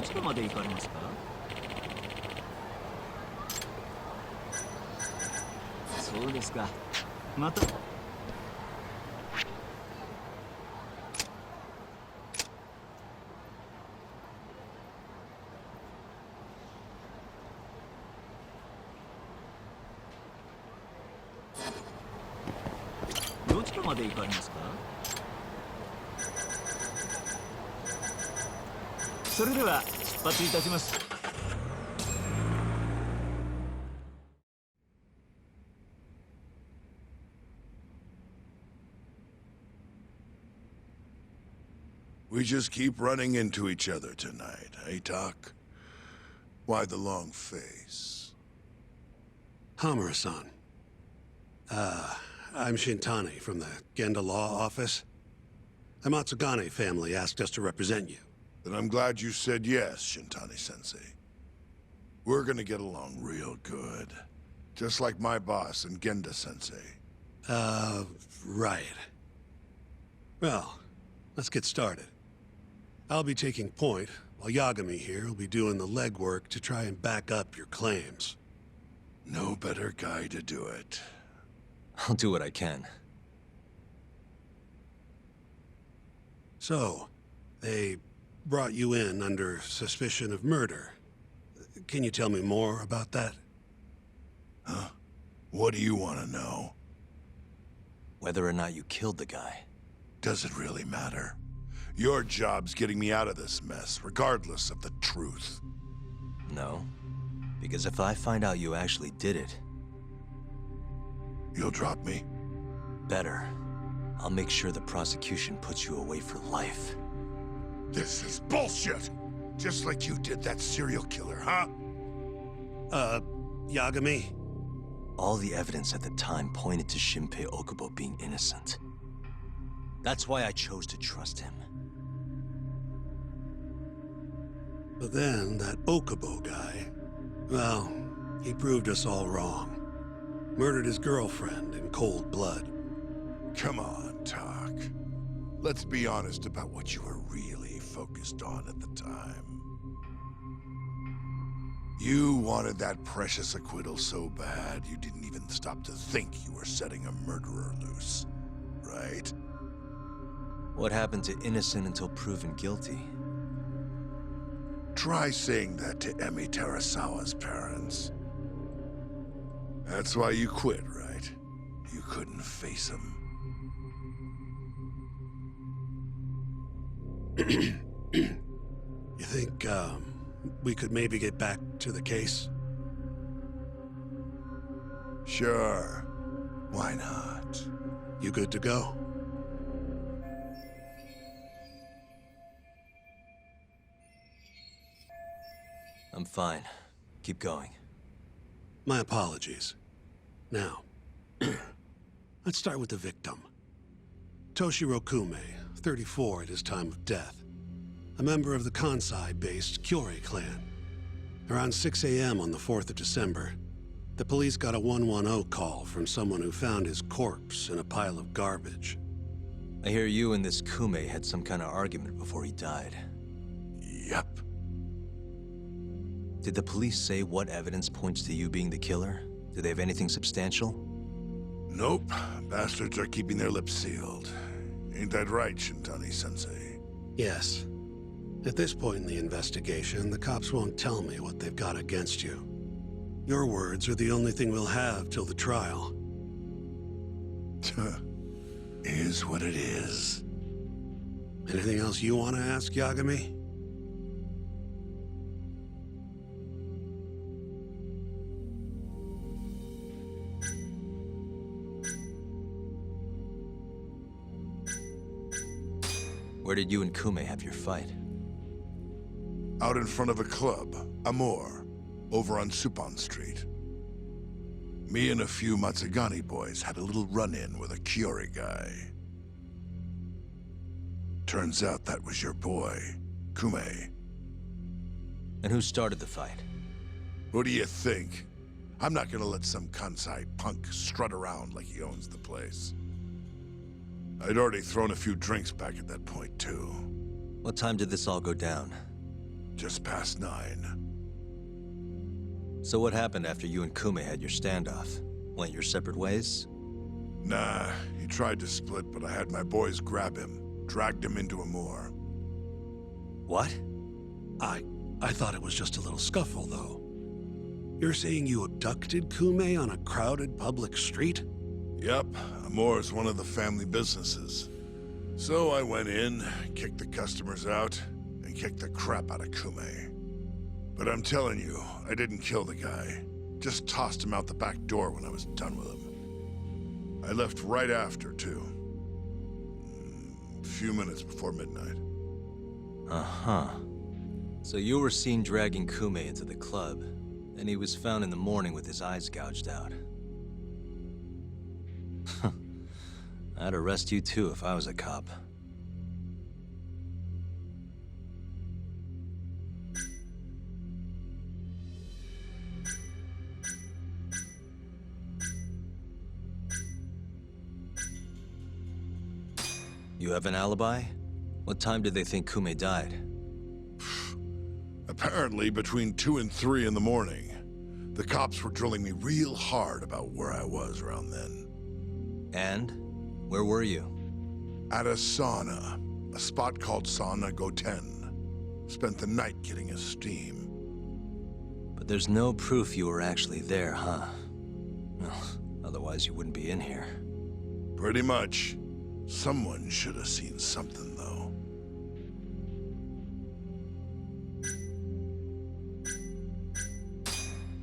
ちらまで行かれますか？そうですか。また。どちらまで行かれますか？それでは出発いたします。We just keep running into each other tonight, eh, Doc? Why the long face? Hamura-san. I'm Shintani from the Genda Law Office. The Matsugane family asked us to represent you. Then I'm glad you said yes, Shintani-sensei. We're gonna get along real good. Just like my boss and Genda-sensei. Right. Well, let's get started. I'll be taking point, while Yagami here will be doing the legwork to try and back up your claims. No better guy to do it. I'll do what I can. So, they brought you in under suspicion of murder. Can you tell me more about that? Huh? What do you want to know? Whether or not you killed the guy. Does it really matter? Your job's getting me out of this mess, regardless of the truth. No. Because if I find out you actually did it... You'll drop me? Better. I'll make sure the prosecution puts you away for life. This is bullshit! Just like you did that serial killer, huh? Yagami? All the evidence at the time pointed to Shinpei Okubo being innocent. That's why I chose to trust him. But then, that Okubo guy... Well, he proved us all wrong. Murdered his girlfriend in cold blood. Come on, Talk. Let's be honest about what you were really focused on at the time. You wanted that precious acquittal so bad, you didn't even stop to think you were setting a murderer loose. Right? What happened to innocent until proven guilty? Try saying that to Emi Terasawa's parents. That's why you quit, right? You couldn't face him. You think, we could maybe get back to the case? Sure. Why not? You good to go? I'm fine. Keep going. My apologies. Now, let's start with the victim. Toshiro Kume, 34 at his time of death. A member of the Kansai-based Kyorei clan. Around 6 a.m. on the 4th of December, the police got a 110 call from someone who found his corpse in a pile of garbage. I hear you and this Kume had some kind of argument before he died. Yep. Did the police say what evidence points to you being the killer? Do they have anything substantial? Nope. Bastards are keeping their lips sealed. Ain't that right, Shintani-sensei? Yes. At this point in the investigation, the cops won't tell me what they've got against you. Your words are the only thing we'll have till the trial. Is what it is. Anything else you want to ask, Yagami? Where did you and Kume have your fight? Out in front of a club, Amor, over on Supon Street. Me and a few Matsugane boys had a little run-in with a Kyorei guy. Turns out that was your boy, Kume. And who started the fight? What do you think? I'm not gonna let some Kansai punk strut around like he owns the place. I'd already thrown a few drinks back at that point, too. What time did this all go down? just past 9. So what happened after you and Kume had your standoff? Went your separate ways? Nah, he tried to split, but I had my boys grab him, dragged him into a moor. What? I thought it was just a little scuffle, though. You're saying you abducted Kume on a crowded public street? Yep, Amor's one of the family businesses. So I went in, kicked the customers out, and kicked the crap out of Kume. But I'm telling you, I didn't kill the guy. Just tossed him out the back door when I was done with him. I left right after, too. A few minutes before midnight. Uh-huh. So you were seen dragging Kume into the club, and he was found in the morning with his eyes gouged out. I'd arrest you too if I was a cop. You have an alibi? What time did they think Kume died? Apparently, between 2 and 3 in the morning. The cops were drilling me real hard about where I was around then. And? Where were you? At a sauna. A spot called Sauna Goten. Spent the night getting a steam. But there's no proof you were actually there, huh? Well, otherwise you wouldn't be in here. Pretty much. Someone should have seen something, though.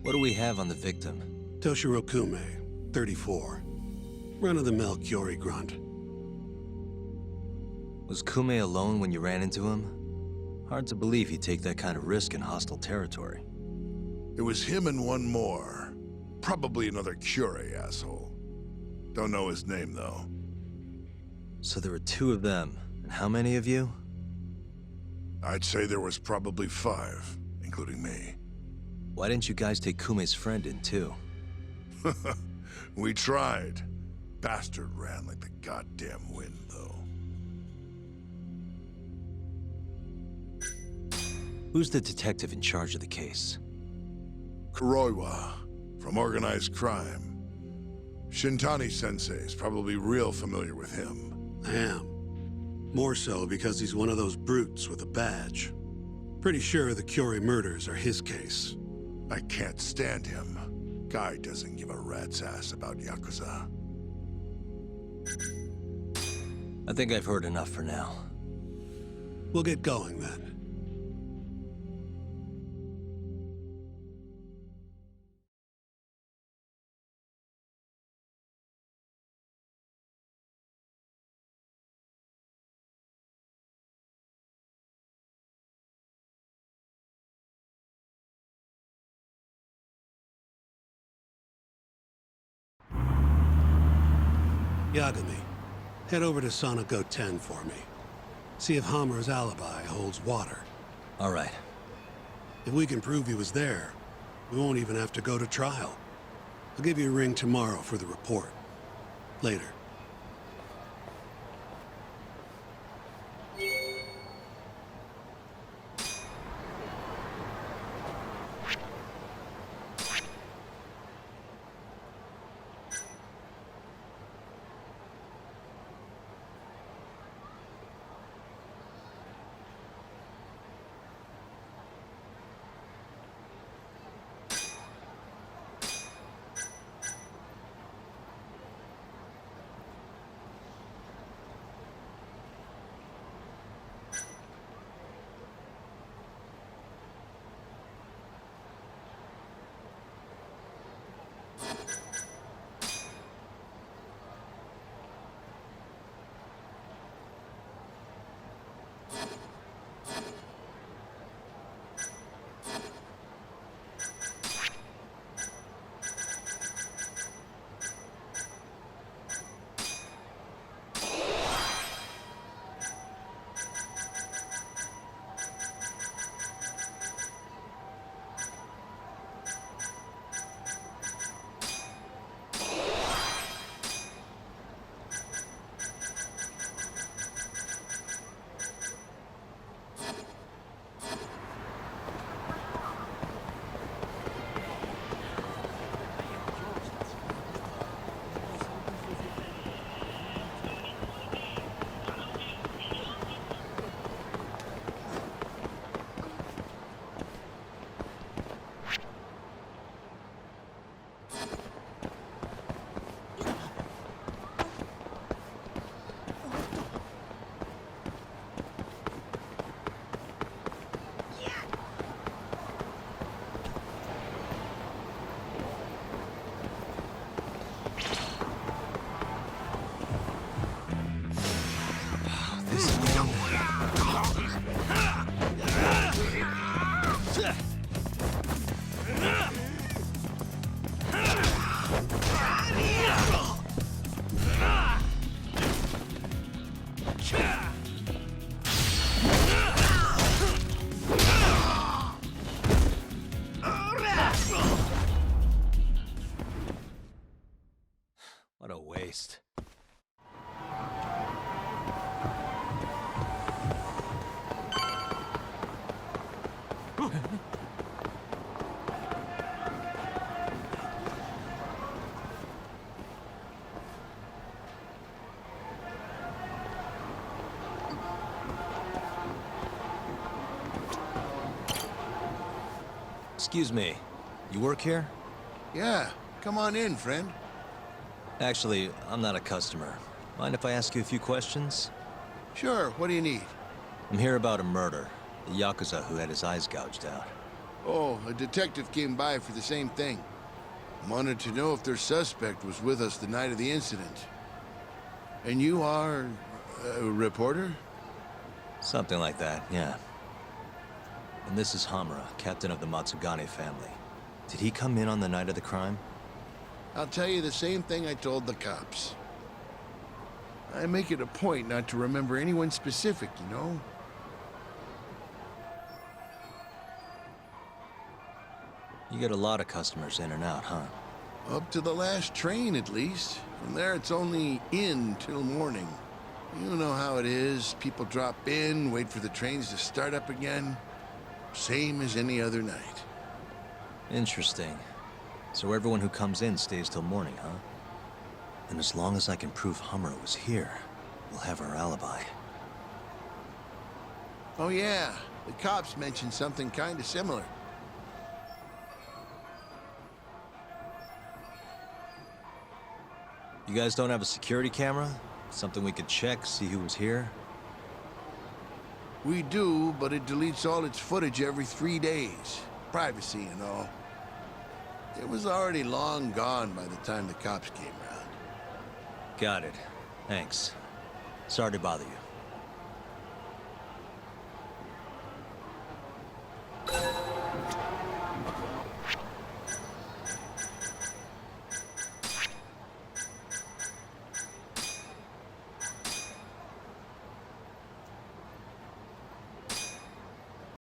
What do we have on the victim? Toshiro Kume, 34. Run-of-the-mill Kyori grunt. Was Kume alone when you ran into him? Hard to believe he'd take that kind of risk in hostile territory. It was him and one more. Probably another Curie asshole. Don't know his name, though. So there were 2 of them. And how many of you? I'd say there was probably 5, including me. Why didn't you guys take Kume's friend in too? We tried. Bastard ran like the goddamn wind, though. Who's the detective in charge of the case? Kuroiwa, from organized crime. Shintani-sensei's probably real familiar with him. I am. More so because he's one of those brutes with a badge. Pretty sure the Kyori murders are his case. I can't stand him. Guy doesn't give a rat's ass about Yakuza. I think I've heard enough for now. We'll get going then. Yagami, head over to Sonico 10 for me. See if Hammer's alibi holds water. All right. If we can prove he was there, we won't even have to go to trial. I'll give you a ring tomorrow for the report. Later. Excuse me, you work here? Yeah, come on in, friend. Actually, I'm not a customer. Mind if I ask you a few questions? Sure, what do you need? I'm here about a murder. The Yakuza who had his eyes gouged out. Oh, a detective came by for the same thing. Wanted to know if their suspect was with us the night of the incident. And you are a reporter? Something like that, yeah. And this is Hamura, captain of the Matsugane family. Did he come in on the night of the crime? I'll tell you the same thing I told the cops. I make it a point not to remember anyone specific, you know? You get a lot of customers in and out, huh? Up to the last train, at least. From there, it's only in till morning. You know how it is. People drop in, wait for the trains to start up again. Same as any other night. Interesting. So everyone who comes in stays till morning, huh? And as long as I can prove Hamura was here, we'll have our alibi. Oh yeah, the cops mentioned something kind of similar. You guys don't have a security camera? Something we could check, see who was here? We do, but it deletes all its footage every 3 days. Privacy and all. It was already long gone by the time the cops came around. Got it. Thanks. Sorry to bother you.